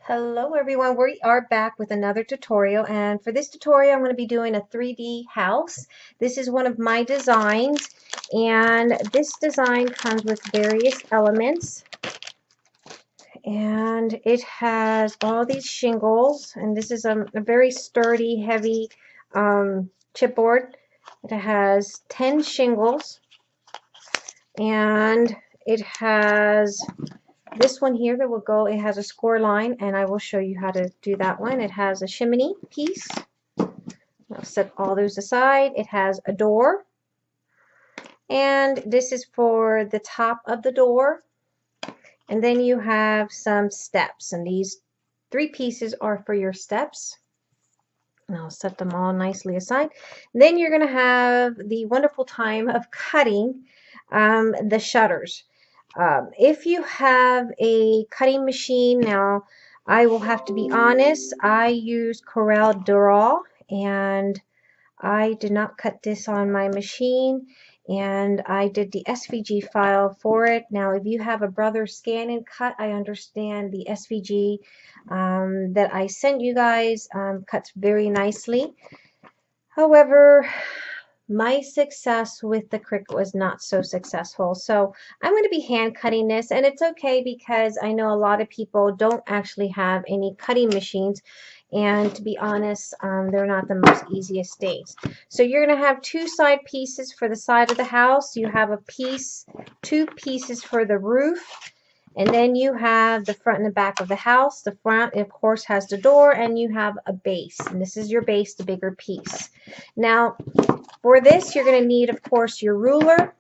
Hello everyone, we are back with another tutorial, and for this tutorial I'm going to be doing a 3D house. This is one of my designs, and this design comes with various elements, and it has all these shingles, and this is a very sturdy, heavy chipboard. It has 10 shingles, and it has this one here that will go, it has a score line, and I will show you how to do that one. It has a chimney piece. I'll set all those aside. It has a door, and this is for the top of the door. And then you have some steps, and these three pieces are for your steps. And I'll set them all nicely aside. Then you're going to have the wonderful time of cutting the shutters. If you have a cutting machine, now I will have to be honest, I use Corel Draw, and I did not cut this on my machine, and I did the SVG file for it. Now if you have a Brother Scan and Cut, I understand the SVG that I sent you guys cuts very nicely. However, my success with the Cricut was not so successful, so I'm going to be hand cutting this, and it's okay because I know a lot of people don't actually have any cutting machines, and to be honest, they're not the most easiest things. So you're going to have two side pieces for the side of the house. You have a piece, two pieces for the roof, and then you have the front and the back of the house. The front, of course, has the door, and you have a base, and this is your base, the bigger piece. Now for this, you're going to need, of course, your ruler,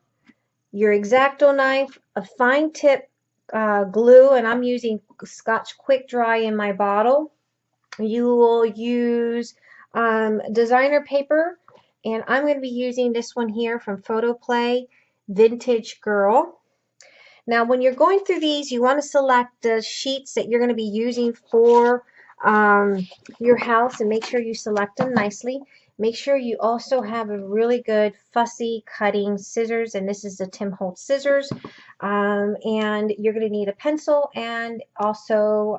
your X-Acto knife, a fine tip glue, and I'm using Scotch Quick Dry in my bottle. You will use designer paper, and I'm going to be using this one here from Photoplay, Vintage Girl. Now when you're going through these, you want to select the sheets that you're going to be using for your house, and make sure you select them nicely. Make sure you also have a really good fussy cutting scissors, and this is the Tim Holtz scissors. And you're going to need a pencil and also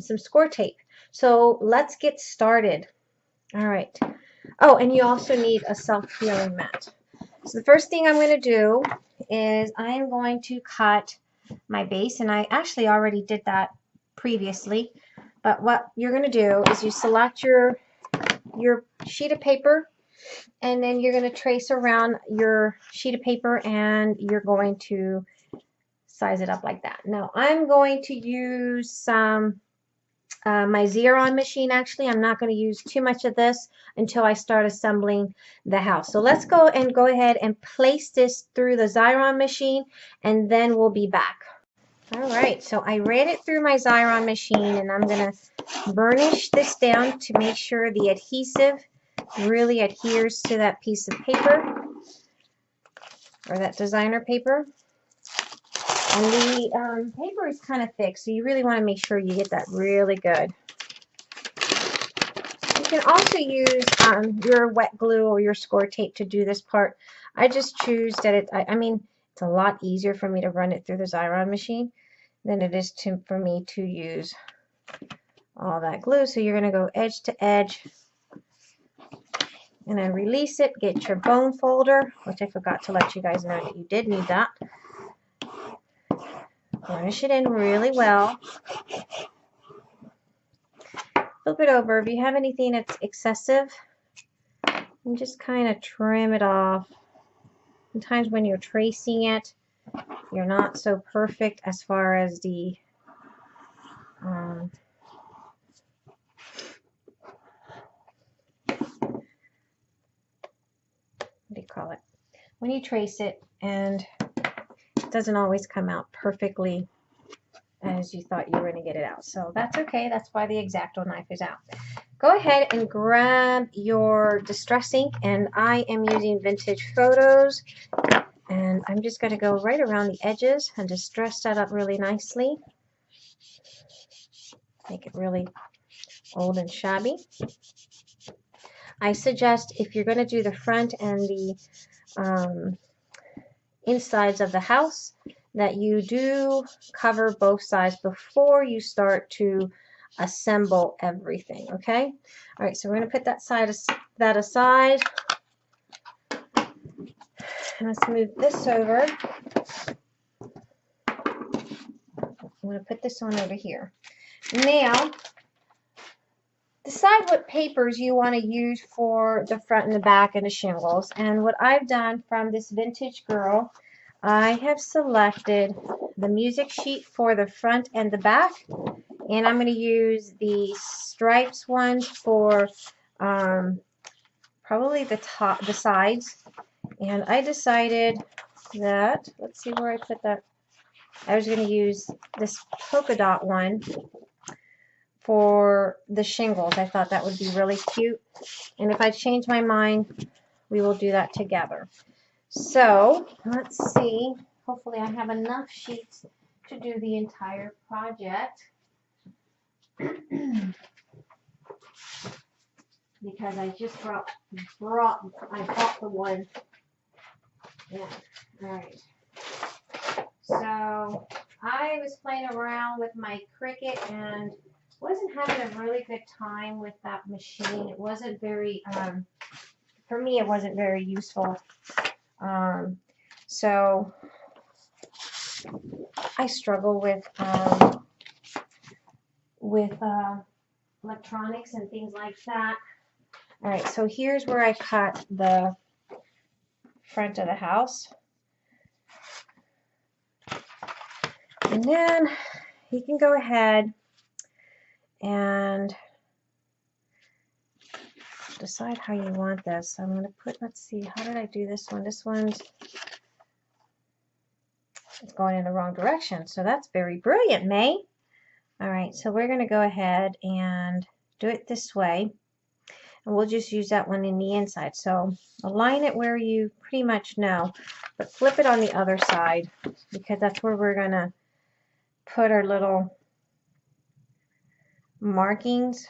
some score tape. So let's get started. All right. Oh, and you also need a self-healing mat. So the first thing I'm going to do is I am going to cut my base, and I actually already did that previously. But what you're going to do is you select your sheet of paper, and then you're going to trace around your sheet of paper, and you're going to size it up like that. Now I'm going to use some my Xeron machine. Actually, I'm not going to use too much of this until I start assembling the house. So let's go ahead and place this through the Xeron machine, and then we'll be back. All right, so I ran it through my Xeron machine, and I'm going to burnish this down to make sure the adhesive really adheres to that piece of paper, or that designer paper. And the paper is kind of thick, so you really want to make sure you get that really good. You can also use your wet glue or your score tape to do this part. I just choose that I mean, it's a lot easier for me to run it through the Xeron machine than it is for me to use all that glue. So you're going to go edge to edge, and then release it. Get your bone folder, which I forgot to let you guys know that you did need that. Burnish it in really well. Flip it over. If you have anything that's excessive, and just kind of trim it off. Sometimes when you're tracing it, you're not so perfect as far as the what do you call it? When you trace it, and it doesn't always come out perfectly as you thought you were going to get it out. So that's okay. That's why the X-Acto knife is out. Go ahead and grab your distress ink, and I am using Vintage Photos, and I'm just going to go right around the edges and distress that up really nicely. Make it really old and shabby. I suggest, if you're going to do the front and the insides of the house, that you do cover both sides before you start to assemble everything, okay? All right, so we're going to put that aside. And let's move this over. I'm going to put this one over here. Now, decide what papers you want to use for the front and the back and the shingles. And what I've done from this Vintage Girl, I have selected the music sheet for the front and the back. And I'm going to use the stripes one for probably the sides. And I decided that, let's see where I put that. I was going to use this polka dot one for the shingles. I thought that would be really cute. And if I change my mind, we will do that together. So let's see. Hopefully I have enough sheets to do the entire project. Because I just bought the one. Yeah. All right. So I was playing around with my Cricut and wasn't having a really good time with that machine. It wasn't very, for me, it wasn't very useful. So I struggle with electronics and things like that. All right, so here's where I cut the front of the house. And then you can go ahead and decide how you want this. I'm going to put, let's see, how did I do this one? This one's it's going in the wrong direction. So that's very brilliant, May. All right, so we're going to go ahead and do it this way. And we'll just use that one in the inside. So align it where you pretty much know, but flip it on the other side because that's where we're going to put our little markings.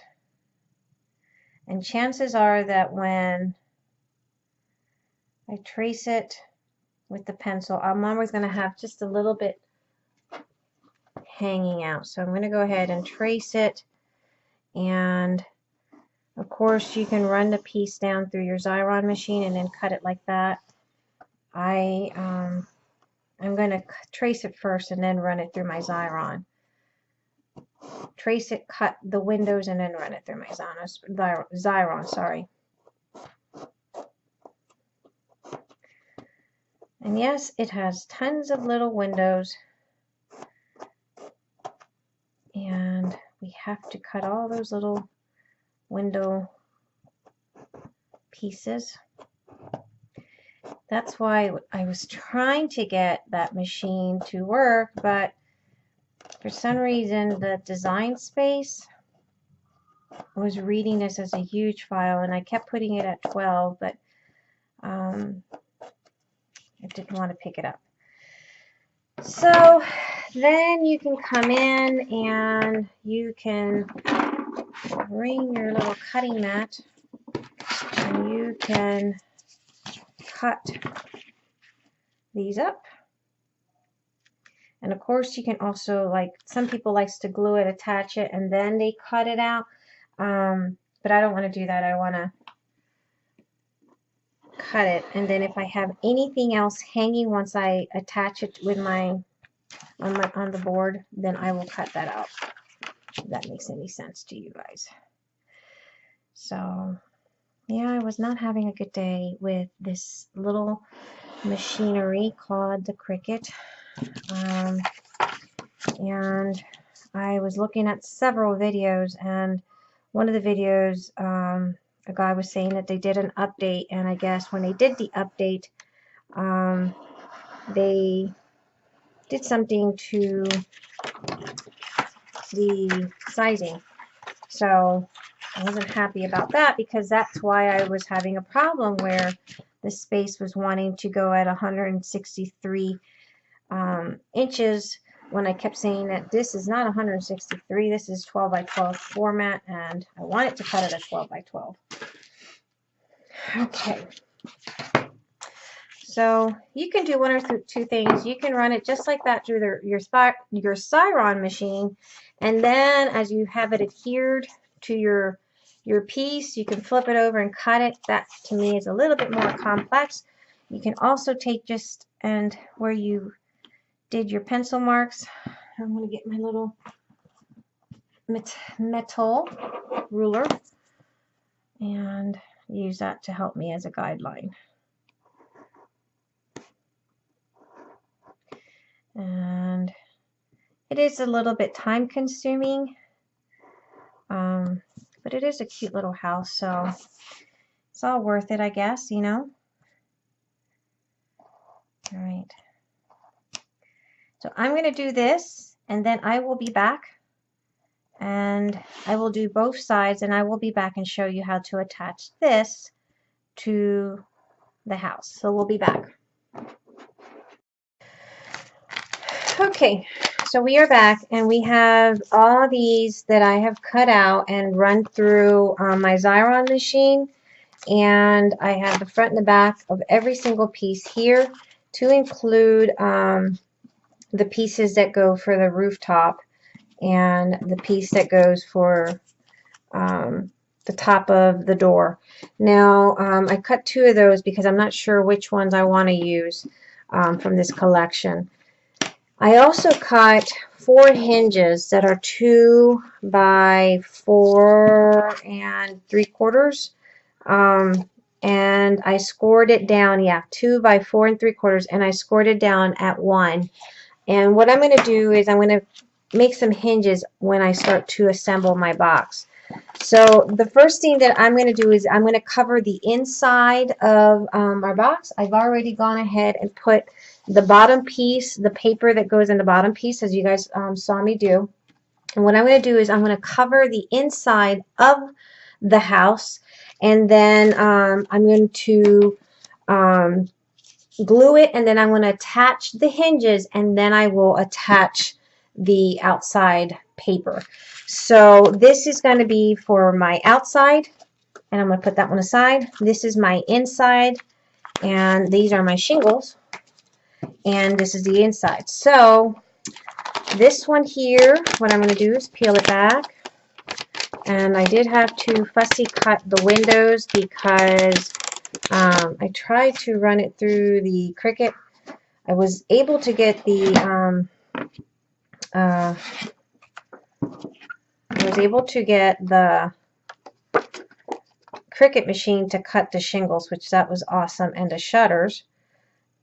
And chances are that when I trace it with the pencil, I'm always going to have just a little bit hanging out. So I'm going to go ahead and trace it, and of course you can run the piece down through your Xyron machine and then cut it like that. I'm going to trace it first and then run it through my Xyron. Trace it, cut the windows, and then run it through my Xyron, sorry. And yes, it has tons of little windows, and we have to cut all those little window pieces. That's why I was trying to get that machine to work, but for some reason the design space was reading this as a huge file, and I kept putting it at 12, but I didn't want to pick it up. So then you can come in and you can bring your little cutting mat and you can cut these up. And of course you can also, like some people likes to glue it, attach it, and then they cut it out. But I don't want to do that. I want to cut it, and then if I have anything else hanging once I attach it with on the board, then I will cut that out. If that makes any sense to you guys. So yeah, I was not having a good day with this little machinery called the Cricut. And I was looking at several videos, and one of the videos a guy was saying that they did an update, and I guess when they did the update, they did something to the sizing. So I wasn't happy about that, because that's why I was having a problem where the space was wanting to go at 163 inches, when I kept saying that this is not 163, this is 12 by 12 format, and I want it to cut it at 12 by 12. Okay, So you can do one or two things. You can run it just like that through your Siron machine, and then as you have it adhered to your piece, you can flip it over and cut it. That to me is a little bit more complex. You can also take just and where you did your pencil marks. I'm going to get my little metal ruler and use that to help me as a guideline. And it is a little bit time consuming, but it is a cute little house, so it's all worth it, I guess, you know. All right. So I'm going to do this, and then I will be back, and I will do both sides, and I will be back and show you how to attach this to the house. So we'll be back. Okay, so we are back, and we have all these that I have cut out and run through my Xyron machine, and I have the front and the back of every single piece here to include the pieces that go for the rooftop and the piece that goes for the top of the door. Now I cut two of those because I'm not sure which ones I want to use from this collection. I also cut 4 hinges that are 2 by 4 3/4, and I scored it down. Yeah, 2 by 4 3/4, and I scored it down at 1. And what I'm going to do is I'm going to make some hinges when I start to assemble my box. So the first thing that I'm going to do is I'm going to cover the inside of our box. I've already gone ahead and put the bottom piece, the paper that goes in the bottom piece, as you guys saw me do. And what I'm going to do is I'm going to cover the inside of the house, and then I'm going to glue it, and then I'm going to attach the hinges, and then I will attach the outside paper. So this is going to be for my outside, and I'm going to put that one aside. This is my inside, and these are my shingles, and this is the inside. So this one here, what I'm going to do is peel it back, and I did have to fussy cut the windows because I tried to run it through the Cricut. I was able to get the Cricut machine to cut the shingles, which that was awesome, and the shutters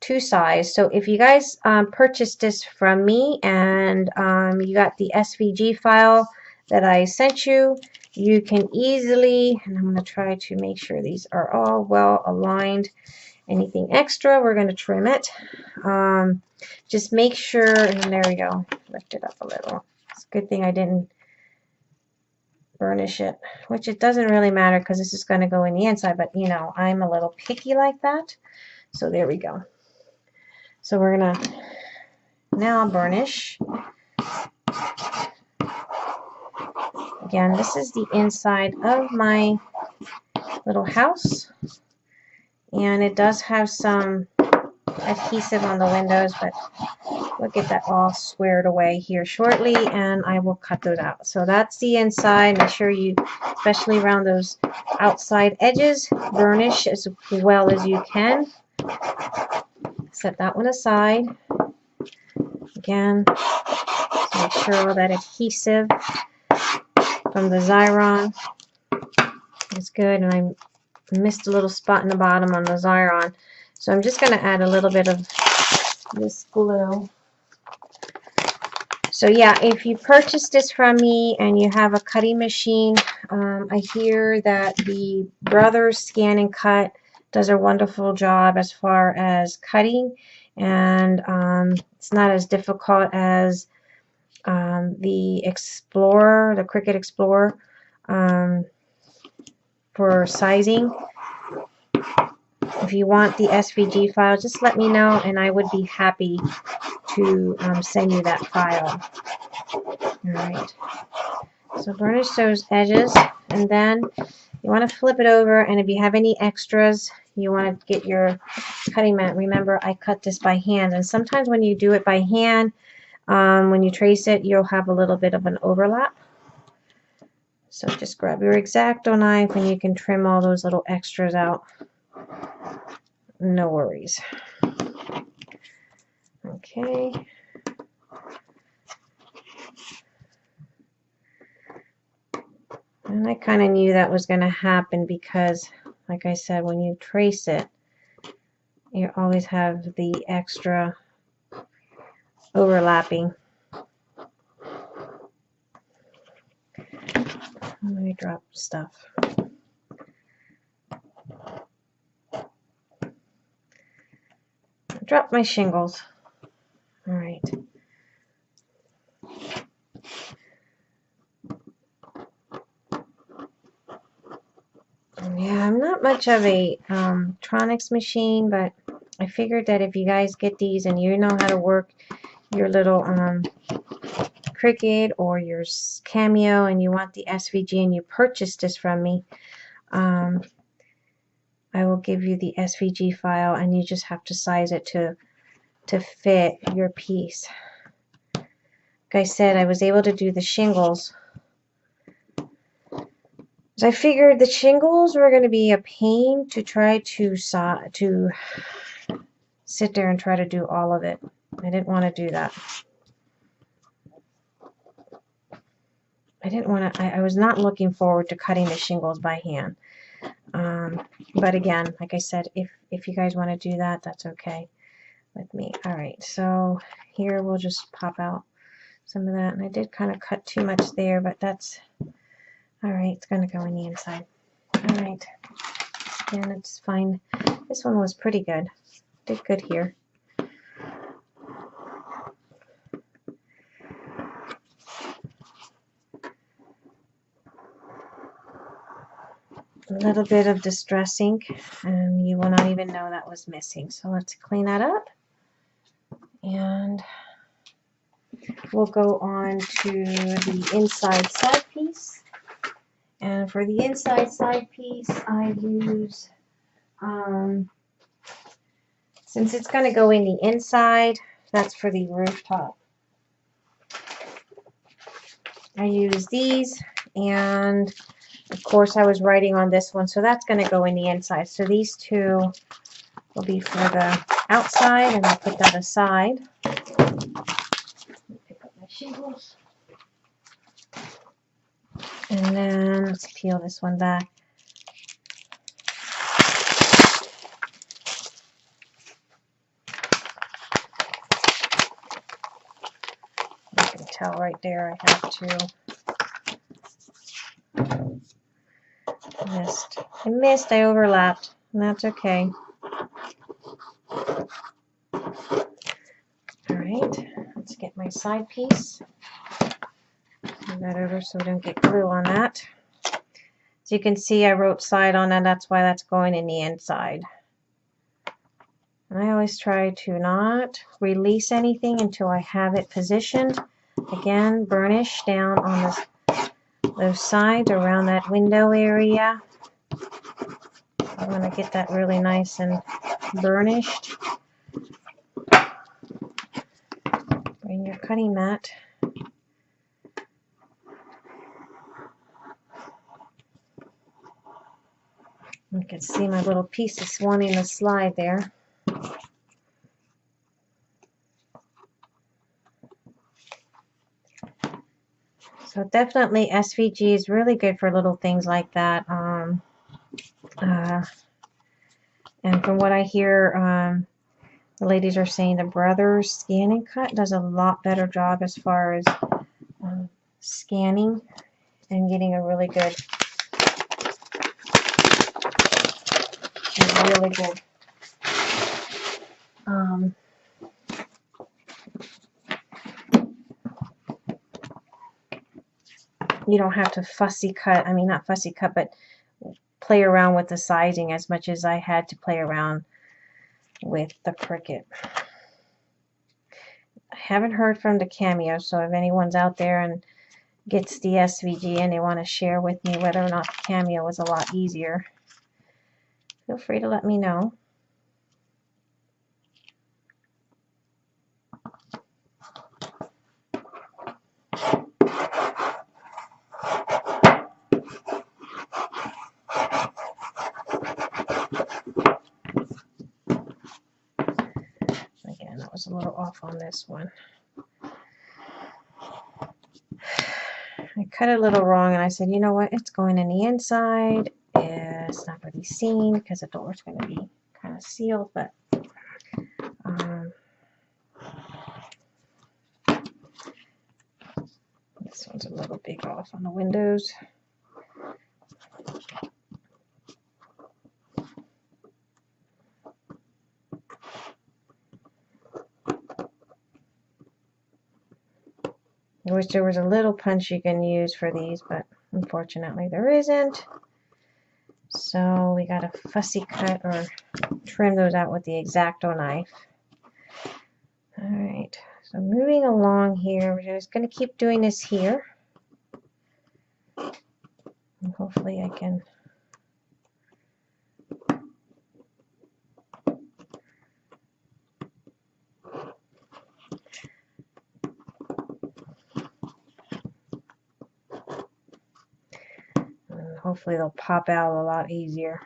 to size. So if you guys purchased this from me and you got the SVG file that I sent you, you can easily, and I'm going to try to make sure these are all well aligned. Anything extra, we're going to trim it. Just make sure, and there we go, lift it up a little. It's a good thing I didn't burnish it, which it doesn't really matter because this is going to go in the inside, but you know, I'm a little picky like that. So there we go. So we're going to now burnish. Again, this is the inside of my little house, and it does have some adhesive on the windows, but we'll get that all squared away here shortly, and I will cut those out. So that's the inside. Make sure you, especially around those outside edges, burnish as well as you can. Set that one aside. Again, make sure all that adhesive from the Xyron is good, and I missed a little spot in the bottom on the Xyron. So I'm just going to add a little bit of this glue. So yeah, if you purchased this from me and you have a cutting machine, I hear that the Brothers Scan and Cut does a wonderful job as far as cutting, and it's not as difficult as the Explorer, the Cricut Explorer, for sizing. If you want the SVG file, just let me know, and I would be happy to send you that file. Alright, so burnish those edges. And then you want to flip it over, and if you have any extras, you want to get your cutting mat. Remember, I cut this by hand, and sometimes when you do it by hand, when you trace it, you'll have a little bit of an overlap. So just grab your X-Acto knife and you can trim all those little extras out. No worries. Okay. And I kind of knew that was going to happen because, like I said, when you trace it, you always have the extra overlapping. Let me drop stuff. Drop my shingles. All right. Yeah, I'm not much of a Tronics machine, but I figured that if you guys get these and you know how to work your little Cricut or your Cameo and you want the SVG and you purchased this from me, I will give you the SVG file and you just have to size it to fit your piece. Like I said, I was able to do the shingles. So I figured the shingles were going to be a pain to try to sit there and try to do all of it. I didn't want to do that. I was not looking forward to cutting the shingles by hand. But again, like I said, if you guys want to do that, that's okay with me. All right, so here we'll just pop out some of that. And I did kind of cut too much there, but that's all right. It's going to go in the inside. All right. And it's fine. This one was pretty good. Did good here. A little bit of distress ink, and you will not even know that was missing. So let's clean that up. And we'll go on to the inside side piece. And for the inside side piece, I use, since it's going to go in the inside, that's for the rooftop. I use these, and of course I was writing on this one, so that's going to go in the inside. So these two will be for the outside, and I'll put that aside. Pick up my shingles. And then let's peel this one back. You can tell right there I have to I missed, I overlapped, and that's okay. Alright, let's get my side piece. Move that over so we don't get glue on that. As you can see, I wrote side on that, that's why that's going in the inside. And I always try to not release anything until I have it positioned. Again, burnish down on those sides around that window area. I want to get that really nice and burnished. Bring your cutting mat. You can see my little piece is wanting to slide there. So definitely SVG is really good for little things like that. And from what I hear, the ladies are saying the Brothers Scan and Cut does a lot better job as far as scanning and getting a really good, you don't have to fussy cut, I mean not fussy cut, but play around with the sizing as much as I had to play around with the Cricut. I haven't heard from the Cameo, so if anyone's out there and gets the SVG and they want to share with me whether or not the Cameo is a lot easier, feel free to let me know. Again, I was a little off on this one. I cut it a little wrong and I said, you know what, it's going in the inside. It's not going to be seen because the door is going to be kind of sealed, but this one's a little big off on the windows. I wish there was a little punch you can use for these, but unfortunately there isn't. So we got to fussy cut or trim those out with the X-Acto knife. Alright, so moving along here, we're just going to keep doing this here. And hopefully I can hopefully they'll pop out a lot easier.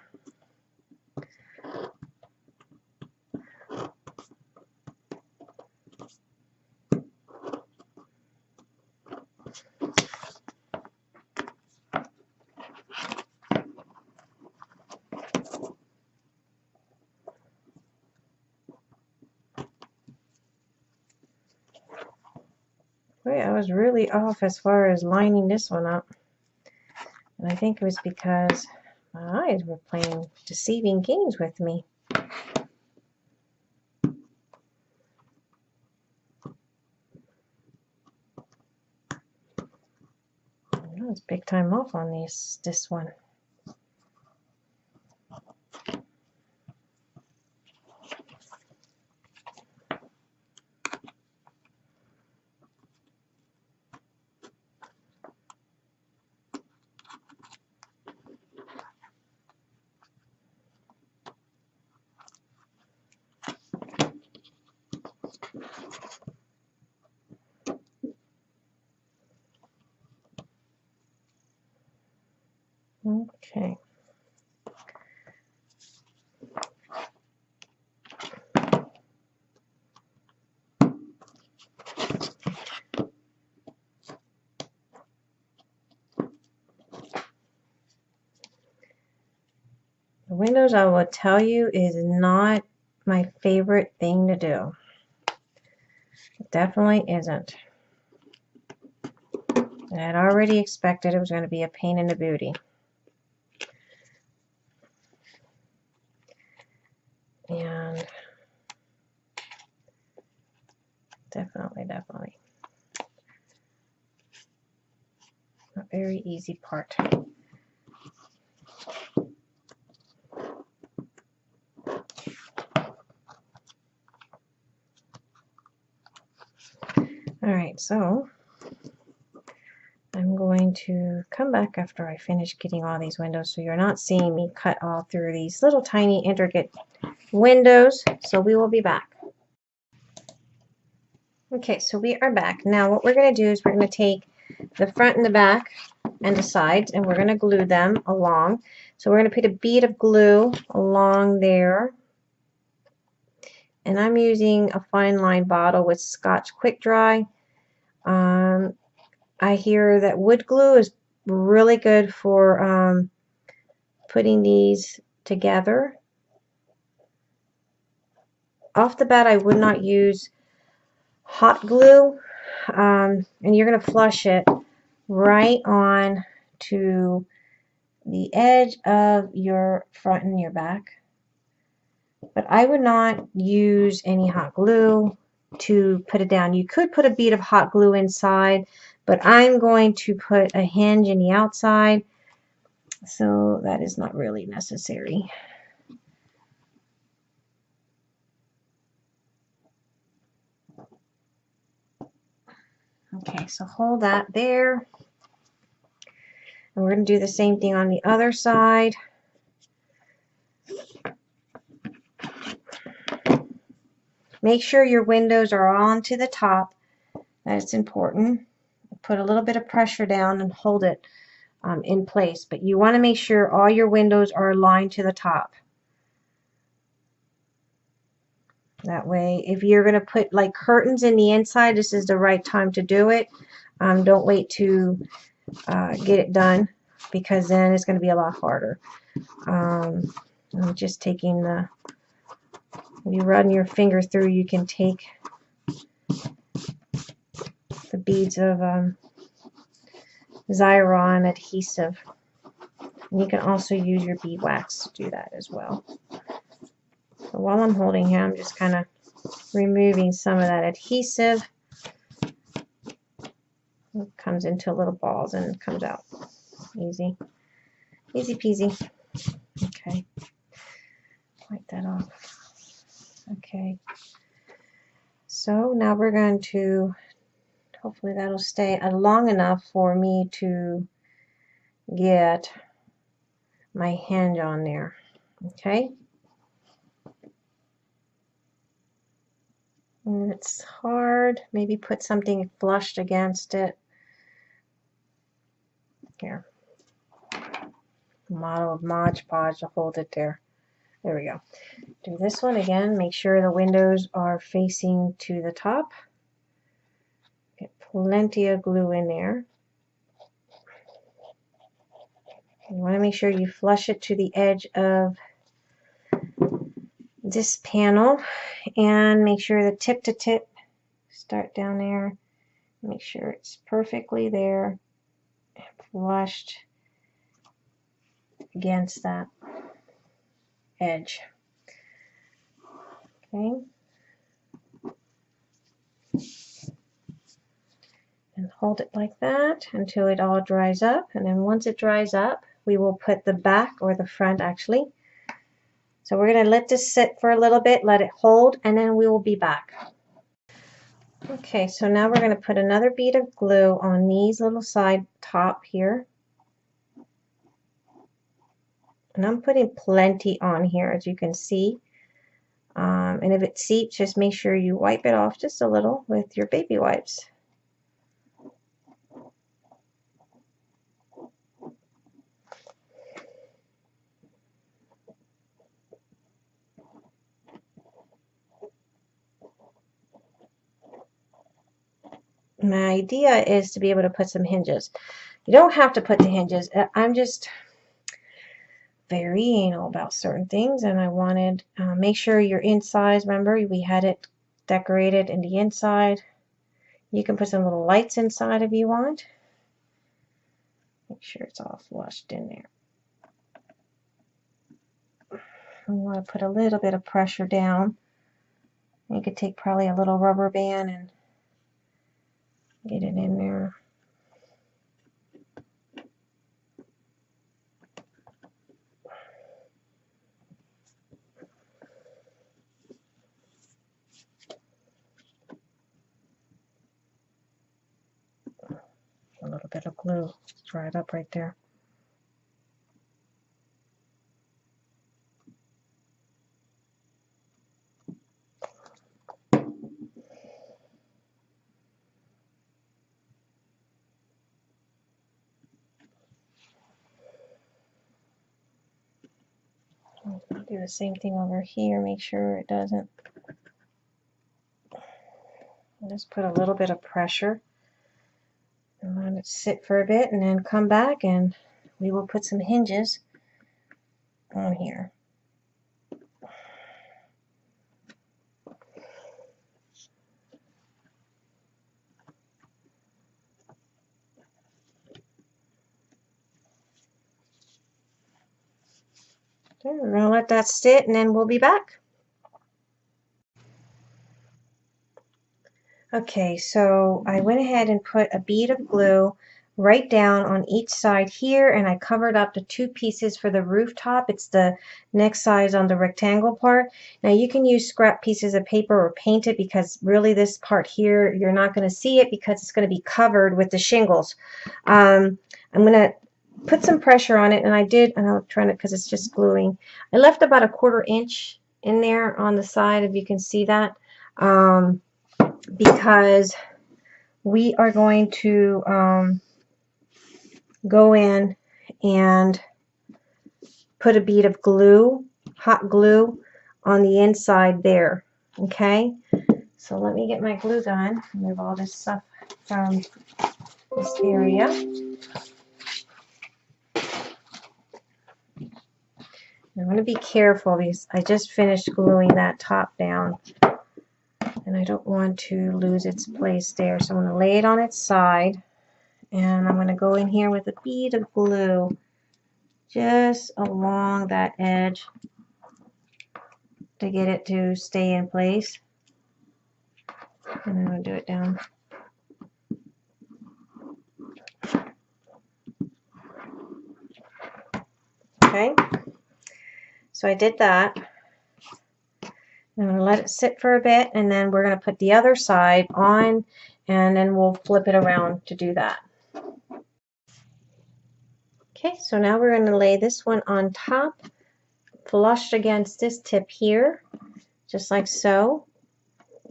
Wait, I was really off as far as lining this one up. And I think it was because my eyes were playing deceiving games with me. I was big time off on this one. Okay. The windows, I will tell you, is not my favorite thing to do. It definitely isn't. And I'd already expected it was going to be a pain in the booty. And definitely a very easy part. Alright, so I'm going to come back after I finish getting all these windows, so you're not seeing me cut all through these little tiny intricate windows. So we will be back. Okay, so we are back. Now what we're going to do is we're going to take the front and the back and the sides and we're going to glue them along. So we're going to put a bead of glue along there. And I'm using a fine line bottle with Scotch Quick Dry. I hear that wood glue is really good for putting these together. Off the bat, I would not use hot glue, and you're going to flush it right on to the edge of your front and your back. But I would not use any hot glue to put it down. You could put a bead of hot glue inside, but I'm going to put a hinge in the outside, so that is not really necessary. Okay, so hold that there. And we're going to do the same thing on the other side. Make sure your windows are on to the top. That's important. Put a little bit of pressure down and hold it in place. But you want to make sure all your windows are aligned to the top. That way, if you're going to put like curtains in the inside, this is the right time to do it. Don't wait to get it done, because then it's going to be a lot harder. I'm just taking the, when you run your finger through, you can take the beads of Xyron adhesive. And you can also use your beadwax to do that as well. So while I'm holding here, I'm just kind of removing some of that adhesive. It comes into little balls and comes out. Easy. Easy peasy. Okay. Wipe that off. Okay. So now we're going to, hopefully that'll stay long enough for me to get my hinge on there. Okay. And it's hard. Maybe put something flushed against it. Here. Model of Mod Podge to hold it there. There we go. Do this one again. Make sure the windows are facing to the top. Get plenty of glue in there. You want to make sure you flush it to the edge of this panel, and make sure the tip to tip, start down there, make sure it's perfectly there, flushed against that edge. Okay. And hold it like that until it all dries up, and then once it dries up, we will put the back, or the front actually. So we're going to let this sit for a little bit, let it hold, and then we will be back. Okay, so now we're going to put another bead of glue on these little side top here. And I'm putting plenty on here, as you can see. And if it seeps, just make sure you wipe it off just a little with your baby wipes. My idea is to be able to put some hinges. You don't have to put the hinges. I'm just very anal about certain things, and I wanted make sure your inside, remember we had it decorated in the inside. You can put some little lights inside if you want. Make sure it's all flushed in there. You want to put a little bit of pressure down. You could take probably a little rubber band and get it in there. A little bit of glue, dry it up right there. Do the same thing over here, make sure it doesn't. Just put a little bit of pressure and let it sit for a bit, and then come back and we will put some hinges on here. Okay, we're going to let that sit, and then we'll be back. Okay, so I went ahead and put a bead of glue right down on each side here, and I covered up the two pieces for the rooftop. It's the next size on the rectangle part. Now you can use scrap pieces of paper or paint it, because really this part here you're not going to see it because it's going to be covered with the shingles. I'm going to put some pressure on it, and I did, and I'm trying to, because it's just gluing. I left about a 1/4 inch in there on the side, if you can see that, because we are going to go in and put a bead of glue, hot glue, on the inside there. Okay, so let me get my glue gun, move all this stuff from this area. I want to be careful because I just finished gluing that top down and I don't want to lose its place there. So I'm going to lay it on its side, and I'm going to go in here with a bead of glue just along that edge to get it to stay in place. And I'm going to do it down. Okay, so I did that. I'm going to let it sit for a bit, and then we're going to put the other side on, and then we'll flip it around to do that. Okay, so now we're going to lay this one on top, flush against this tip here, just like so.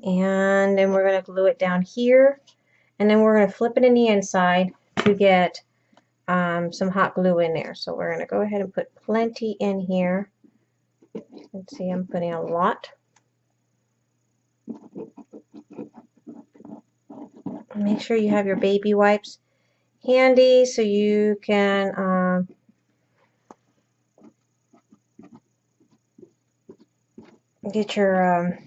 And then we're going to glue it down here, and then we're going to flip it in the inside to get some hot glue in there. So we're going to go ahead and put plenty in here. Let's see, I'm putting a lot. Make sure you have your baby wipes handy so you can get your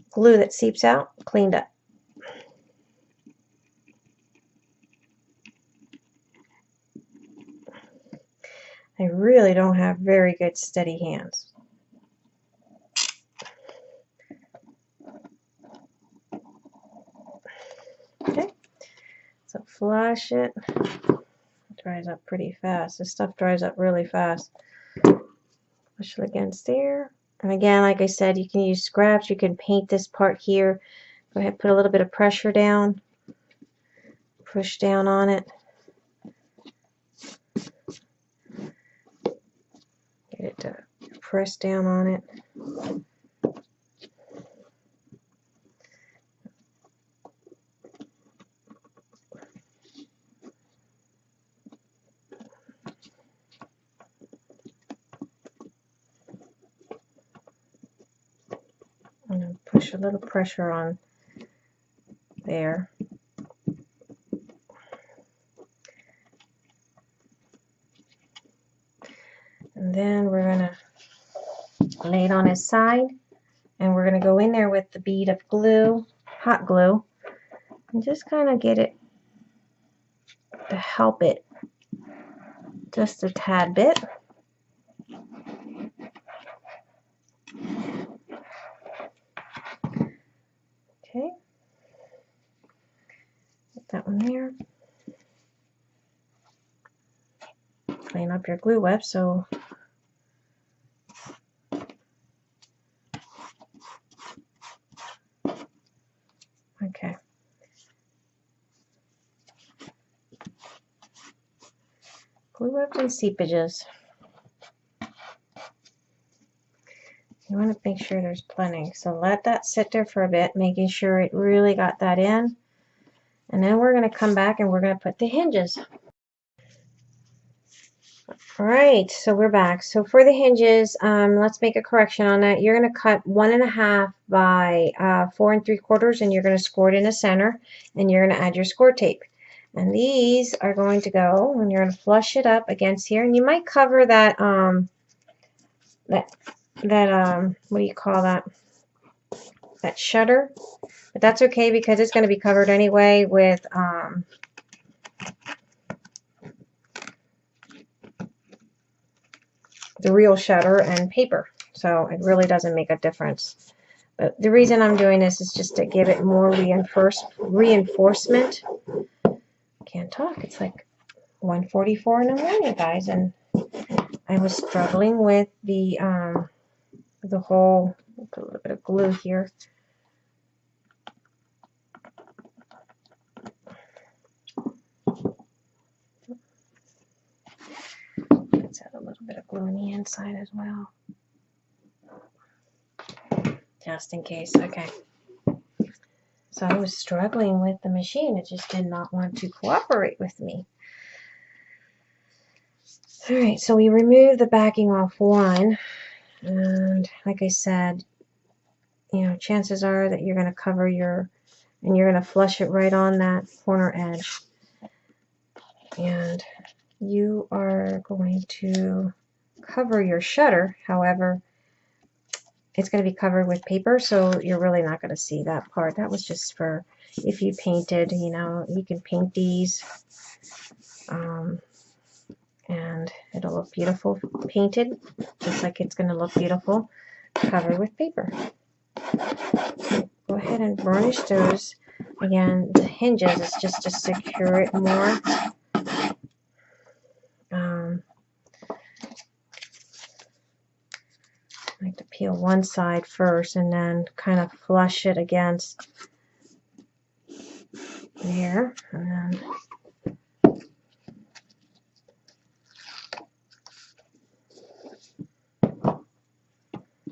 glue that seeps out cleaned up. I really don't have very good steady hands. Okay, so flush it. It dries up pretty fast. This stuff dries up really fast. Push it against there. And again, like I said, you can use scraps. You can paint this part here. Go ahead, put a little bit of pressure down. Push down on it. Get it to press down on it. I'm going to push a little pressure on there. And then we're going to lay it on its side, and we're going to go in there with the bead of glue, hot glue, and just kind of get it to help it just a tad bit. Okay, put that one there. Clean up your glue web. So okay. Glue webs and seepages. You want to make sure there's plenty. So let that sit there for a bit, making sure it really got that in. And then we're going to come back and we're going to put the hinges. Alright, so we're back. So for the hinges, let's make a correction on that. You're going to cut 1.5 by 4 3/4, and you're going to score it in the center, and you're going to add your score tape. And these are going to go, and you're going to flush it up against here, and you might cover that what do you call that? That shutter, but that's okay because it's going to be covered anyway with the real shutter and paper, so it really doesn't make a difference. But the reason I'm doing this is just to give it more reinforcement. Can't talk. It's like 1:44 in the morning, guys, and I was struggling with the whole. Put a little bit of glue here. little bit of glue on the inside as well, just in case. Okay. So I was struggling with the machine. It just did not want to cooperate with me. All right, so we removed the backing off one. And like I said, you know, chances are that you're going to cover your, and you're going to flush it right on that corner edge. And you are going to cover your shutter. However, it's going to be covered with paper, so you're really not going to see that part. That was just for if you painted, you know, you can paint these and it'll look beautiful painted, just like it's going to look beautiful covered with paper. Go ahead and varnish those. Again, the hinges is just to secure it more. I like to peel one side first and then kind of flush it against there, and then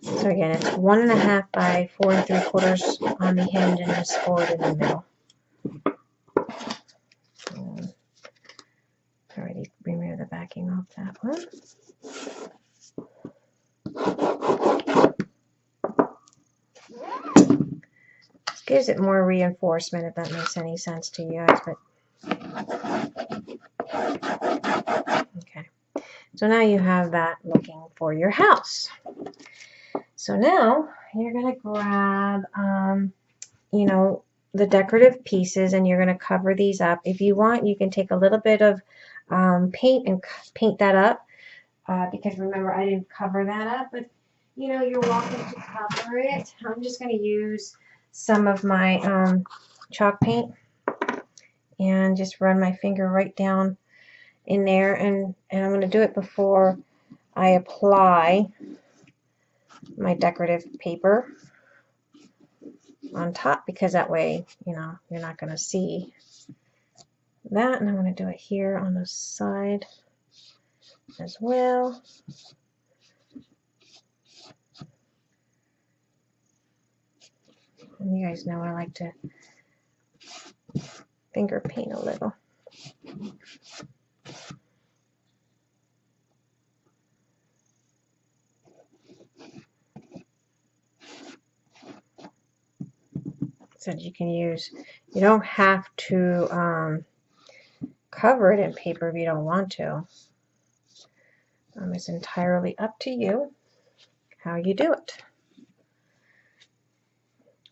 so again, it's 1.5 by 4 3/4 on the hinge and just forward in the middle. Already remove the backing off that one. This gives it more reinforcement, if that makes any sense to you guys. But okay, so now you have that looking for your house. So now you're gonna grab, you know, the decorative pieces, and you're gonna cover these up. If you want, you can take a little bit of paint and paint that up, because remember, I didn't cover that up, but you know, you're welcome to cover it. I'm just gonna use some of my chalk paint and just run my finger right down in there, and I'm going to do it before I apply my decorative paper on top, because that way, you know, you're not going to see that. And I'm going to do it here on the side as well. And you guys know I like to finger paint a little. So you can use, you don't have to cover it in paper if you don't want to. It's entirely up to you how you do it.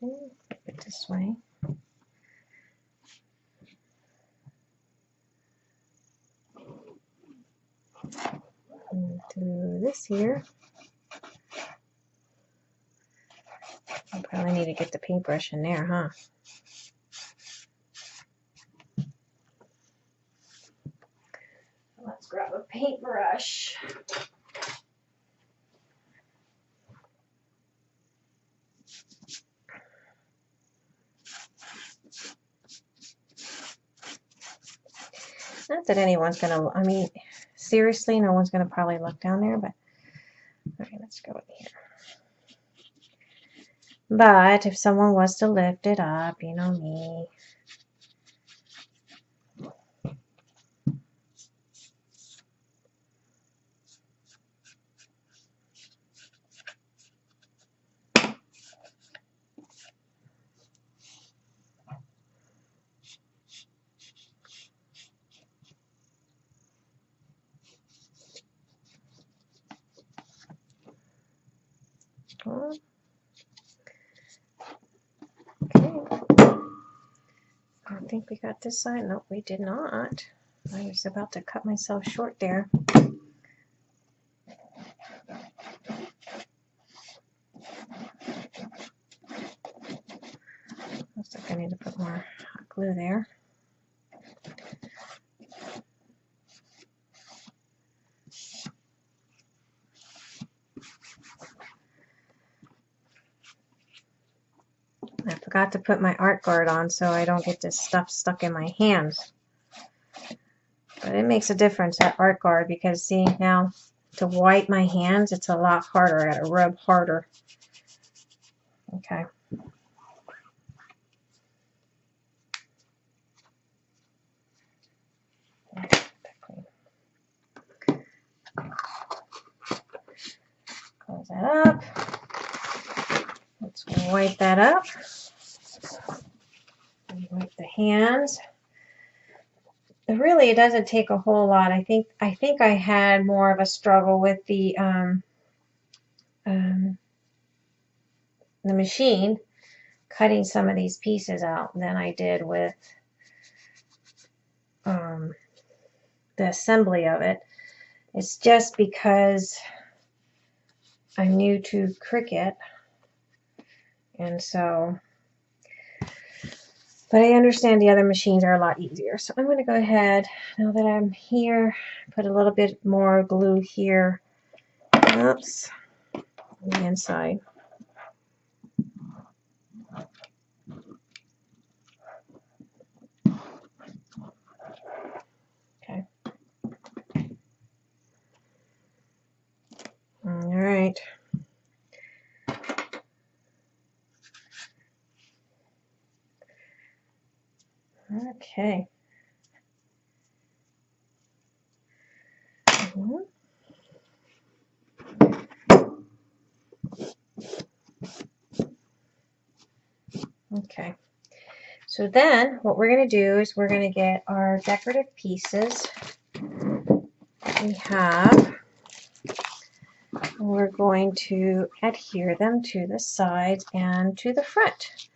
Okay, flip it this way. And do this here. I probably need to get the paintbrush in there, huh? Let's grab a paintbrush. Not that anyone's gonna, I mean, seriously, no one's gonna probably look down there, but okay, let's go in here. But if someone was to lift it up, you know me. Okay. I think we got this side. Nope, we did not. I was about to cut myself short there. Looks like I need to put more hot glue there. I forgot to put my art guard on so I don't get this stuff stuck in my hands. But it makes a difference, that art guard, because see, now to wipe my hands, it's a lot harder. I gotta rub harder. Okay. Close that up. Let's wipe that up. Wipe the hands. Really, it doesn't take a whole lot. I think I had more of a struggle with the machine cutting some of these pieces out than I did with the assembly of it. It's just because I'm new to Cricut, and so, but I understand the other machines are a lot easier. So I'm going to go ahead, now that I'm here, put a little bit more glue here. Oops, on the inside. Okay. All right. Okay. Okay. So then what we're going to do is we're going to get our decorative pieces that we have. And we're going to adhere them to the sides and to the front.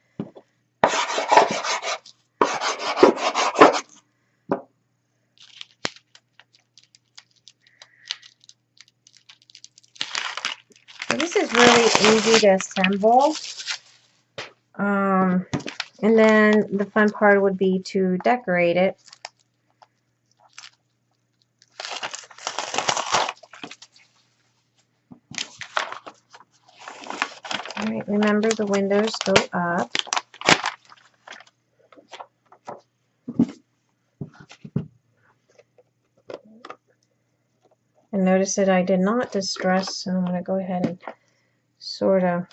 So this is really easy to assemble. And then the fun part would be to decorate it. All right, remember the windows go up. And notice that I did not distress, so I'm going to go ahead and sort of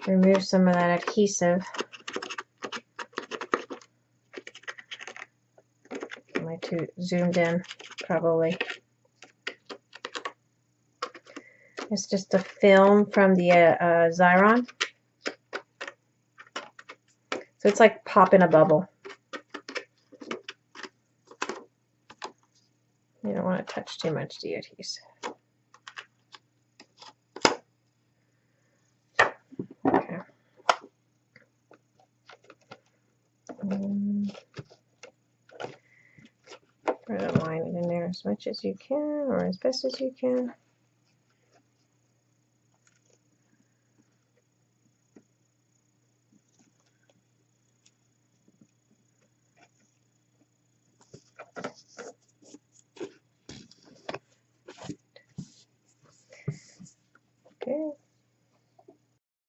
remove some of that adhesive. Am I too zoomed in? Probably. It's just a film from the Xyron. So it's like popping a bubble. You don't want to touch too much the adhesive. Okay. Try to line it in there as much as you can, or as best as you can.